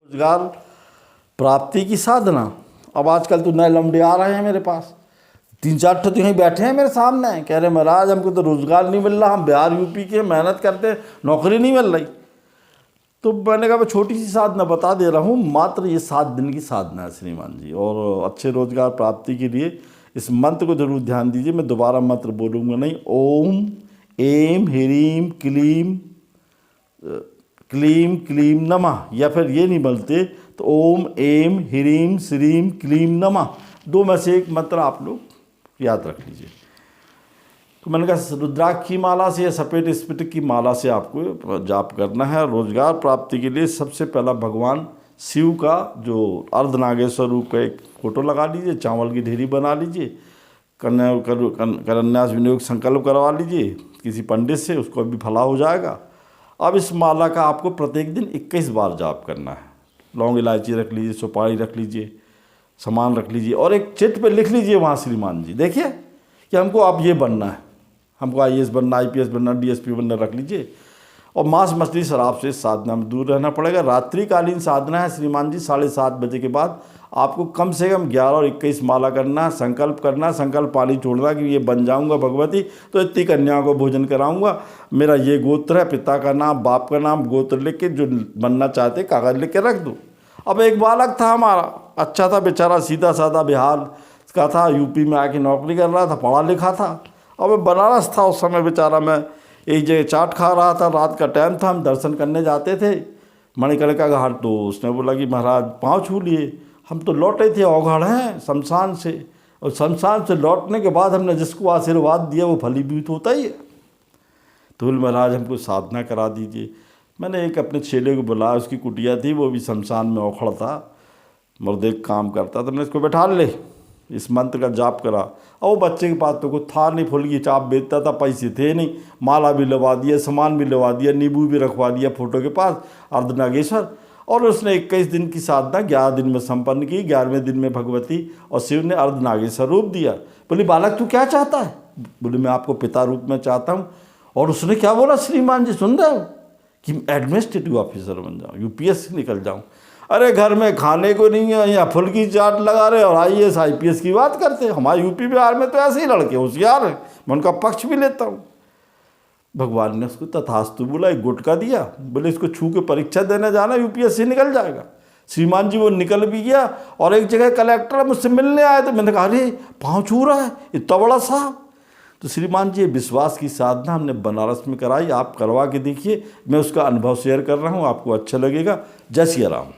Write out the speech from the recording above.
रोजगार प्राप्ति की साधना। अब आजकल तो नए लम्बे आ रहे हैं मेरे पास, 3-4 तो यहीं बैठे हैं मेरे सामने, कह रहे महाराज हमको तो रोजगार नहीं मिल रहा, हम बिहार यूपी के मेहनत करते नौकरी नहीं मिल रही। तो मैंने कहा मैं छोटी सी साधना बता दे रहा हूँ, मात्र ये 7 दिन की साधना है श्रीमान जी। और अच्छे रोजगार प्राप्ति के लिए इस मंत्र को जरूर ध्यान दीजिए। मैं दोबारा मंत्र बोलूँगा नहीं। ओम एम ह्रीम क्लीम क्लीम क्लीम नमः, या फिर ये नहीं बोलते तो ओम एम ह्रीम श्रीम क्लीम नमः, 2 में से एक मंत्र आप लोग याद रख लीजिए। तो मैंने कहा रुद्राक्ष की माला से या सफ़ेद स्फटिक की माला से आपको जाप करना है। रोजगार प्राप्ति के लिए सबसे पहला भगवान शिव का जो अर्धनागेश्वर रूप का एक फोटो लगा लीजिए, चावल की ढेरी बना लीजिए, करन्यास विनियोग संकल्प करवा लीजिए किसी पंडित से, उसको भी भला हो जाएगा। अब इस माला का आपको प्रत्येक दिन 21 बार जाप करना है। लौंग इलायची रख लीजिए, सुपारी रख लीजिए, सामान रख लीजिए और एक चिट पे लिख लीजिए वहाँ श्रीमान जी, देखिए कि हमको आप ये बनना है, हमको IAS बनना, IPS बनना, DSP बनना, रख लीजिए। और मांस मछली शराब से साधना में दूर रहना पड़ेगा। रात्रिकालीन साधना है श्रीमान जी, 7:30 बजे के बाद आपको कम से कम 11 और 21 माला करना है, संकल्प करना, संकल्प पानी छोड़ना कि ये बन जाऊंगा भगवती तो इतनी कन्याओं को भोजन कराऊंगा, मेरा ये गोत्र है, पिता का नाम, बाप का नाम, गोत्र लिख के जो बनना चाहते कागज लिख के रख दो। अब एक बालक था हमारा, अच्छा था बेचारा, सीधा साधा बिहार का था, यूपी में आके नौकरी कर रहा था, पढ़ा लिखा था। अब बनारस था उस समय बेचारा, मैं एक जगह चाट खा रहा था, रात का टाइम था, हम दर्शन करने जाते थे मणिकर्णिका घाट। तो उसने बोला कि महाराज पाँव छू लिए। हम तो लौटे थे, औघड़ हैं शमशान से, और शमशान से लौटने के बाद हमने जिसको आशीर्वाद दिया वो फलीभूत होता ही है। तो बोले महाराज हमको साधना करा दीजिए। मैंने एक अपने चेले को बुलाया, उसकी कुटिया थी, वो भी शमशान में औखड़ था, मुर्दे काम करता था। मैंने इसको बैठा ले, इस मंत्र का जाप करा। और वो बच्चे के पास तो कुछ था नहीं, फुल की चाप बेचता था, पैसे थे नहीं, माला भी लगा दिया, सामान भी लगा दिया, नींबू भी रखवा दिया फोटो के पास, अर्धनागेश्वर। और उसने 21 दिन की साधना 11 दिन में संपन्न की। 11वें दिन में भगवती और शिव ने अर्धनागेश्वर रूप दिया। बोली बालक तू क्या चाहता है? बोले मैं आपको पिता रूप में चाहता हूँ। और उसने क्या बोला श्रीमान जी सुन रहे हो, कि एडमिनिस्ट्रेटिव ऑफिसर बन जाऊँ, UPS निकल जाऊँ। अरे घर में खाने को नहीं है, यहाँ फुल की चाट लगा रहे और IAS IPS की बात करते। हमारे यूपी बिहार में तो ऐसे ही लड़के होशियार हैं, मैं उनका पक्ष भी लेता हूँ। भगवान ने उसको तथास्तु बोला, एक गुटका दिया, बोले इसको छू के परीक्षा देने जाना, UPS से निकल जाएगा। श्रीमान जी वो निकल भी गया। और एक जगह कलेक्टर मुझसे मिलने आए तो मैंने कहा अरे पाँव छू रहा है इतना बड़ा साहब। तो श्रीमान जी विश्वास की साधना हमने बनारस में कराई, आप करवा के देखिए, मैं उसका अनुभव शेयर कर रहा हूँ, आपको अच्छा लगेगा। जय सिया राम।